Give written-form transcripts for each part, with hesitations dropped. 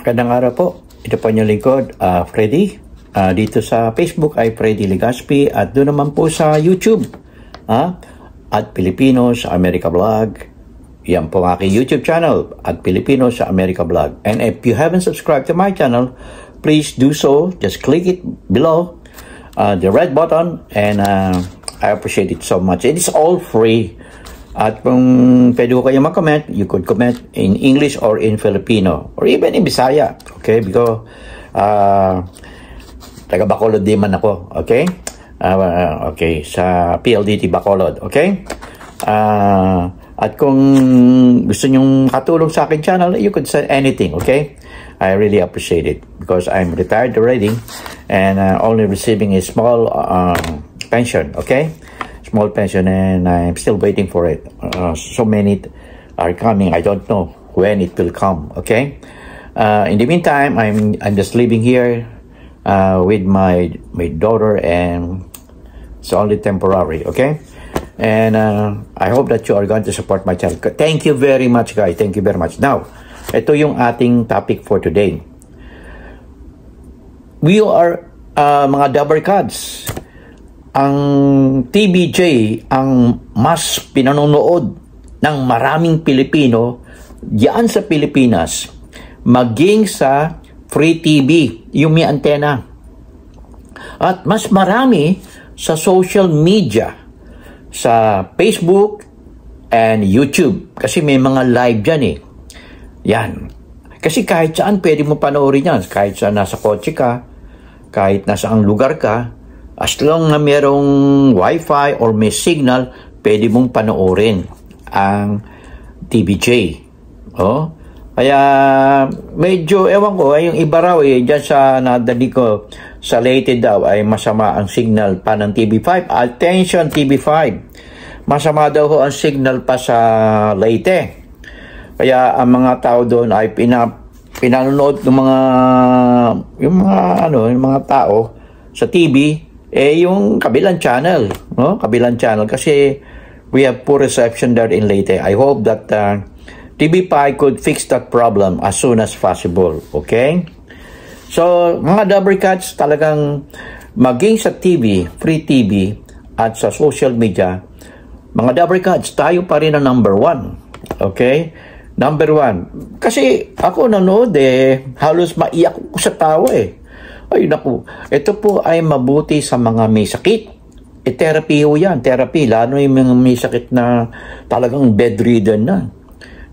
Magandang araw po. Ito po inyong lingkod, Freddy. Dito sa Facebook ay Freddy Legaspi at doon naman po sa YouTube at Pilipino sa America Vlog. Yan po ang aking YouTube channel at Pilipino sa America Vlog. And if you haven't subscribed to my channel, please do so. Just click it below the red button and I appreciate it so much. It is all free. At kung pwede ko kayo mag-comment, you could comment in English or in Filipino or even in Bisaya. Okay? Because taga Bacolod din man ako. Okay? Okay. Sa PLDT Bacolod. Okay? At kung gusto nyong katulong sa akin channel, you could say anything. Okay? I really appreciate it because I'm retired already and only receiving a small pension. Okay? Small pension, and I'm still waiting for it. So many are coming. I don't know when it will come. Okay. In the meantime, I'm just living here with my daughter, and it's only temporary. Okay. And I hope that you are going to support my channel. Thank you very much, guys. Thank you very much. Now, ito yung ating topic for today. We are mga dabber cards. Ang TVJ ang mas pinanonood ng maraming Pilipino diyan sa Pilipinas, maging sa free TV, yung may antena. At mas marami sa social media, sa Facebook and YouTube. Kasi may mga live dyan eh. Yan. Kasi kahit saan pwede mo panoorin yan. Kahit saan nasa kotse ka, kahit nasa ang lugar ka, as long na merong wifi or may signal, pwede mong panoorin ang TVJ. Oh? Kaya medyo, ewan ko, yung iba raw dyan sa nadali ko, sa Leyte daw ay masama ang signal pa ng TV5. Attention TV5! Masama daw ho ang signal pa sa Leyte. Kaya ang mga tao doon ay pinanonood ng yung mga tao sa TV, yung kabilang channel, no? Kabilang channel kasi we have poor reception there in Leyte. I hope that TV5 could fix that problem as soon as possible. Okay? So, mga dabber cats, talagang maging sa TV, free TV, at sa social media, mga dabber cats, tayo pa rin ang number 1. Okay? Number 1. Kasi ako nanood halos maiyak ko sa tawa Ay naku, ito po ay mabuti sa mga may sakit. Therapy ho yan, therapy. Lalo yung mga may sakit na talagang bedridden na.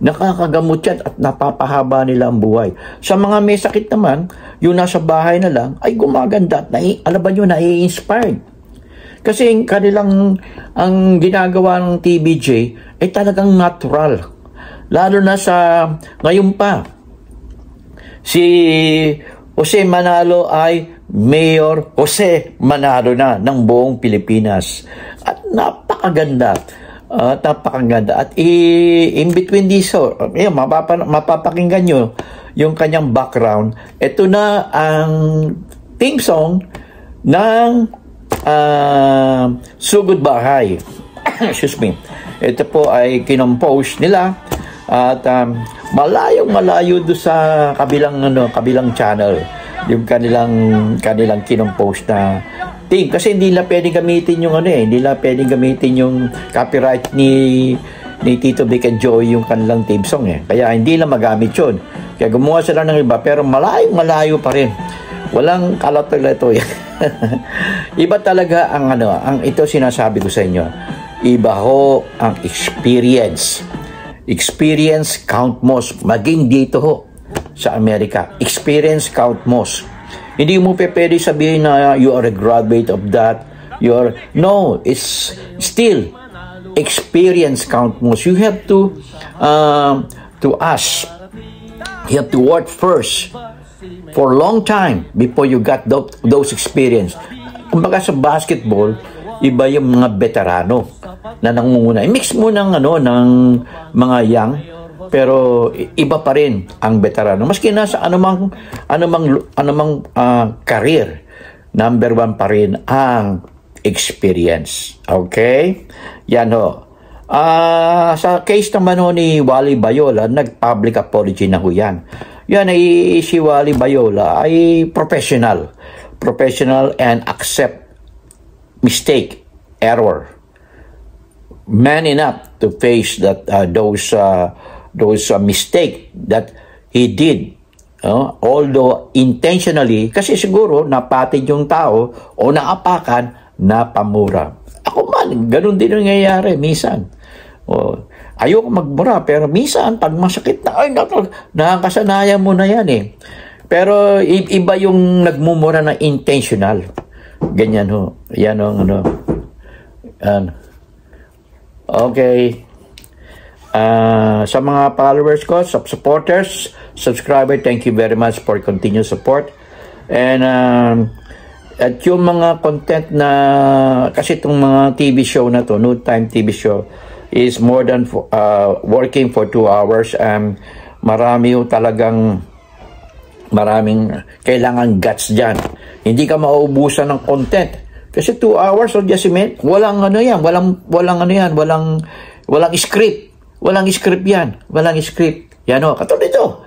Nakakagamot yan at napapahaba nila ang buhay. Sa mga may sakit naman, yung nasa bahay na lang, ay gumaganda at alaban nyo, nai-inspired. Kasi ang ginagawa ng TVJ ay talagang natural. Lalo na sa ngayon pa, si Jose Manalo ay Mayor Jose Manalo na ng buong Pilipinas. At napakaganda. At in between these, mapapakinggan nyo yung kanyang background. Ito na ang theme song ng Sugod Bahay. Excuse me. Ito po ay kinompose nila. At malayo do sa kabilang channel yung kanilang kinompose na theme, kasi hindi na pwedeng gamitin yung hindi na pwedeng gamitin yung copyright ni Tito Vic and Joey yung kanilang theme song kaya hindi na magamit yun, kaya gumawa sila ng iba, pero malayo pa rin, walang kalatoy-latoy. Iba talaga ang ito sinasabi ko sa inyo, iba ho ang experience count most, maging dito ho sa Amerika. Experience count most. Hindi mo pwede sabihin na you are a graduate of that. No, it's still experience count most. You have to ask. You have to work first for a long time before you got those experience. Kumbaga sa basketball, iba yung mga veterano na nangunguna. Mix mo ng ng mga young, pero iba pa rin ang veterano. Maski nasa anumang career, number 1 pa rin ang experience. Okay? Yan ho. Sa case naman ni Wally Bayola, nag-public apology na ho yan. yan ay si Wally Bayola ay professional and accept mistake, error, man enough to face that those mistake that he did, although intentionally, kasi siguro napatid yung tao o naapakan, napamura. Ako man, ganun din ang nangyayari minsan. Ayoko magmura, pero minsan pag masakit na, nakakasanayan mo na yan eh. Pero iba yung nagmumura na intentional. Ganyan ho. Yan ang okay. Sa mga followers ko, supporters, subscriber, thank you very much for continued support. And at yung mga content na, kasi itong mga TV show na to, Noon Time TV show, is more than working for 2 hours. Maraming kailangan guts dyan. Hindi ka mauubusan ng content. Kasi 2 hours of just walang script. Walang script yan. Walang script. Yan o, katulad ito.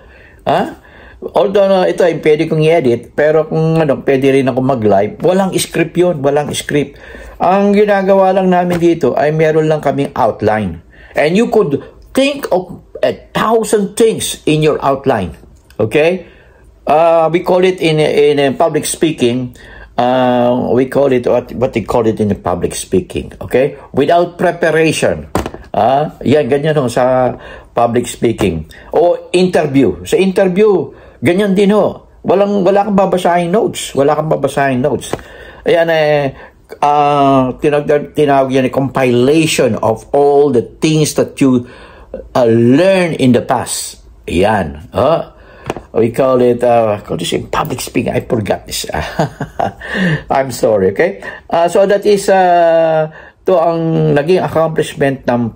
Although ito ay pwede kong i-edit, pero kung pwede rin ako mag-live, walang script yun. Walang script. Ang ginagawa lang namin dito ay meron lang kaming outline. And you could think of 1,000 things in your outline. Okay? We call it in public speaking, we call it what they call it in the public speaking, okay? Without preparation. Yan, ganyan ho sa public speaking. O interview. Sa interview, ganyan din ho. Wala kang babasahing notes. Ayan, tinawag yan compilation of all the things that you learn in the past. Ayan. We call it public speaking. I forgot this. I'm sorry, okay? So that is to ang naging accomplishment ng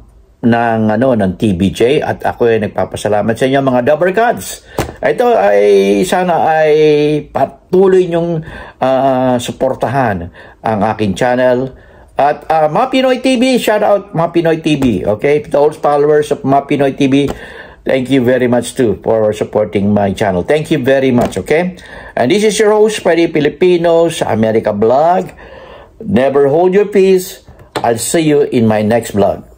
TBJ, at ako ay nagpapasalamat sa inyo mga Dabber Gods. Ito ay sana ay patuloy nyong suportahan ang aking channel. At mga Pinoy TV, shout out mga Pinoy TV, okay? To all followers of mga Pinoy TV, thank you very much too for supporting my channel. Thank you very much, okay? And this is your host, Freddy Filipino sa America Vlog. Never hold your peace. I'll see you in my next vlog.